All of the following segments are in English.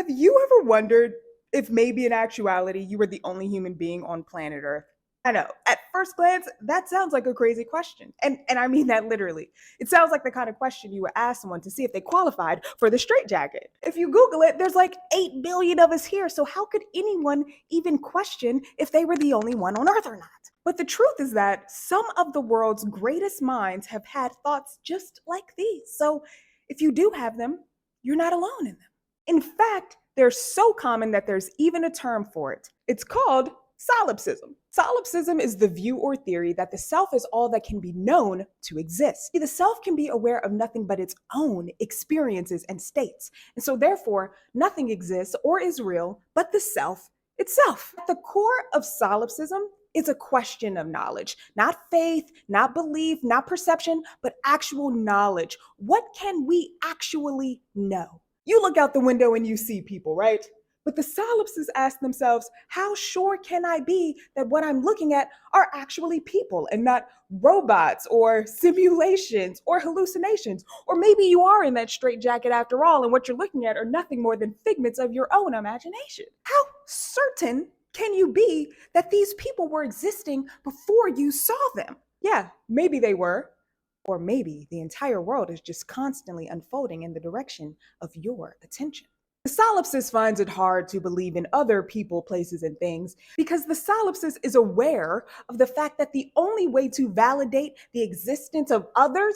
Have you ever wondered if maybe in actuality you were the only human being on planet Earth? I know, at first glance, that sounds like a crazy question. And I mean that literally. It sounds like the kind of question you would ask someone to see if they qualified for the straitjacket. If you Google it, there's like 8 billion of us here, so how could anyone even question if they were the only one on Earth or not? But the truth is that some of the world's greatest minds have had thoughts just like these. So if you do have them, you're not alone in them. In fact, they're so common that there's even a term for it. It's called solipsism. Solipsism is the view or theory that the self is all that can be known to exist. The self can be aware of nothing but its own experiences and states. And so therefore, nothing exists or is real but the self itself. At the core of solipsism is a question of knowledge, not faith, not belief, not perception, but actual knowledge. What can we actually know? You look out the window and you see people, right? But the solipsists ask themselves, how sure can I be that what I'm looking at are actually people and not robots or simulations or hallucinations? Or maybe you are in that straitjacket after all, and what you're looking at are nothing more than figments of your own imagination. How certain can you be that these people were existing before you saw them? Yeah, maybe they were. Or maybe the entire world is just constantly unfolding in the direction of your attention. The solipsist finds it hard to believe in other people, places, and things because the solipsist is aware of the fact that the only way to validate the existence of others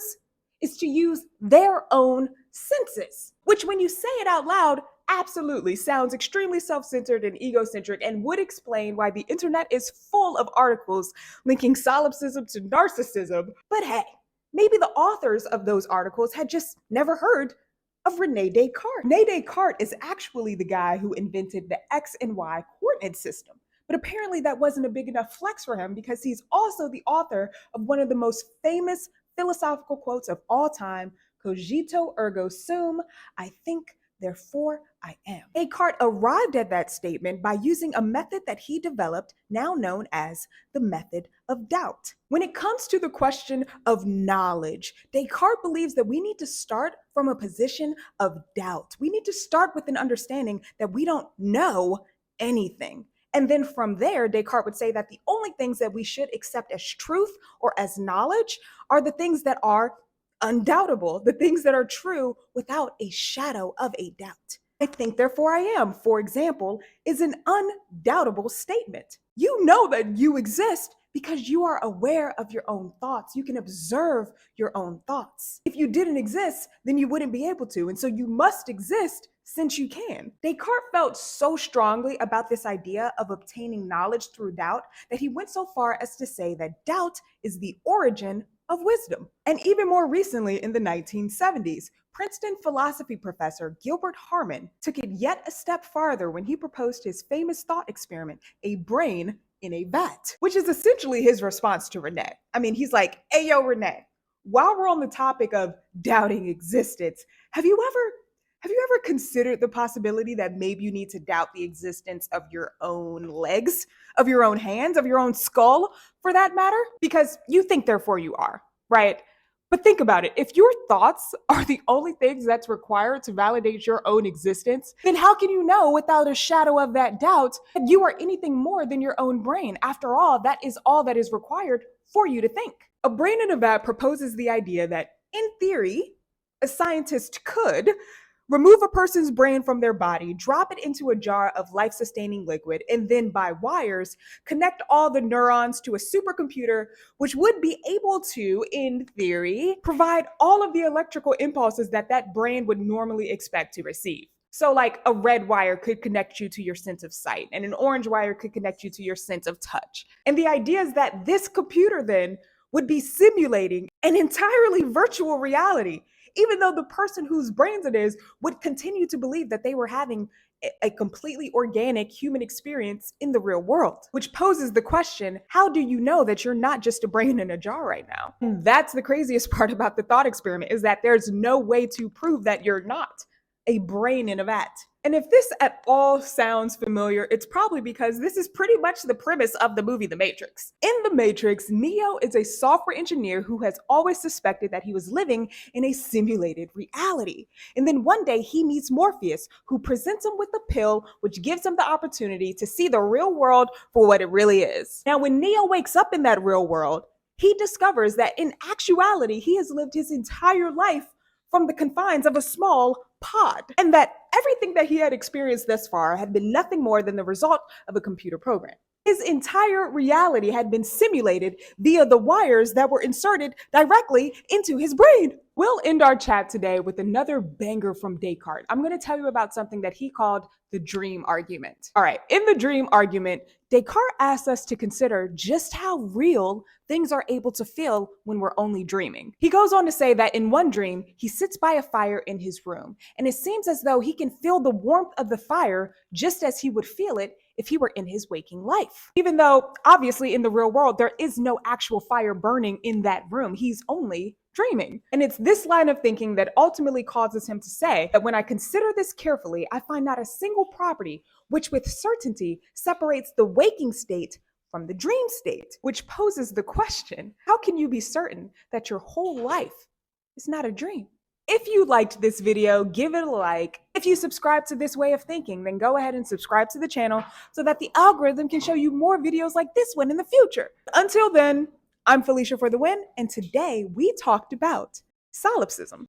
is to use their own senses, which, when you say it out loud, absolutely sounds extremely self-centered and egocentric and would explain why the internet is full of articles linking solipsism to narcissism. But hey, maybe the authors of those articles had just never heard of René Descartes. René Descartes is actually the guy who invented the X and Y coordinate system. But apparently that wasn't a big enough flex for him because he's also the author of one of the most famous philosophical quotes of all time, cogito ergo sum, I think, therefore I am. Descartes arrived at that statement by using a method that he developed, now known as the method of doubt. When it comes to the question of knowledge, Descartes believes that we need to start from a position of doubt. We need to start with an understanding that we don't know anything. And then from there, Descartes would say that the only things that we should accept as truth or as knowledge are the things that are undoubtable, the things that are true without a shadow of a doubt. I think, therefore I am, for example, is an undoubtable statement. You know that you exist because you are aware of your own thoughts. You can observe your own thoughts. If you didn't exist, then you wouldn't be able to. And so you must exist since you can. Descartes felt so strongly about this idea of obtaining knowledge through doubt that he went so far as to say that doubt is the origin of wisdom. And even more recently, in the 1970s, Princeton philosophy professor Gilbert Harman took it yet a step farther when he proposed his famous thought experiment, a brain in a vat, which is essentially his response to René. I mean, he's like, hey, yo, René, while we're on the topic of doubting existence, have you ever considered the possibility that maybe you need to doubt the existence of your own legs, of your own hands, of your own skull, for that matter? Because you think, therefore you are, right? But think about it. If your thoughts are the only things that's required to validate your own existence, then how can you know without a shadow of that doubt that you are anything more than your own brain? After all that is required for you to think. A brain in a vat proposes the idea that, in theory, a scientist could remove a person's brain from their body, drop it into a jar of life-sustaining liquid, and then by wires, connect all the neurons to a supercomputer, which would be able to, in theory, provide all of the electrical impulses that that brain would normally expect to receive. So like a red wire could connect you to your sense of sight, and an orange wire could connect you to your sense of touch. And the idea is that this computer then would be simulating an entirely virtual reality, even though the person whose brains it is would continue to believe that they were having a completely organic human experience in the real world, which poses the question, how do you know that you're not just a brain in a jar right now? And that's the craziest part about the thought experiment, is that there's no way to prove that you're not a brain in a vat. And if this at all sounds familiar, it's probably because this is pretty much the premise of the movie The Matrix. In The Matrix, Neo is a software engineer who has always suspected that he was living in a simulated reality. And then one day he meets Morpheus, who presents him with a pill which gives him the opportunity to see the real world for what it really is. Now, when Neo wakes up in that real world, he discovers that in actuality, he has lived his entire life from the confines of a small pod, and that everything that he had experienced thus far had been nothing more than the result of a computer program. His entire reality had been simulated via the wires that were inserted directly into his brain. We'll end our chat today with another banger from Descartes. I'm going to tell you about something that he called the dream argument. All right, in the dream argument, Descartes asks us to consider just how real things are able to feel when we're only dreaming. He goes on to say that in one dream, he sits by a fire in his room, and it seems as though he can feel the warmth of the fire just as he would feel it if he were in his waking life. Even though, obviously, in the real world, there is no actual fire burning in that room. He's only dreaming. And it's this line of thinking that ultimately causes him to say that when I consider this carefully, I find not a single property which with certainty separates the waking state from the dream state, which poses the question, how can you be certain that your whole life is not a dream? If you liked this video, give it a like. If you subscribe to this way of thinking, then go ahead and subscribe to the channel so that the algorithm can show you more videos like this one in the future. Until then, I'm Felecia for the win, and today we talked about solipsism.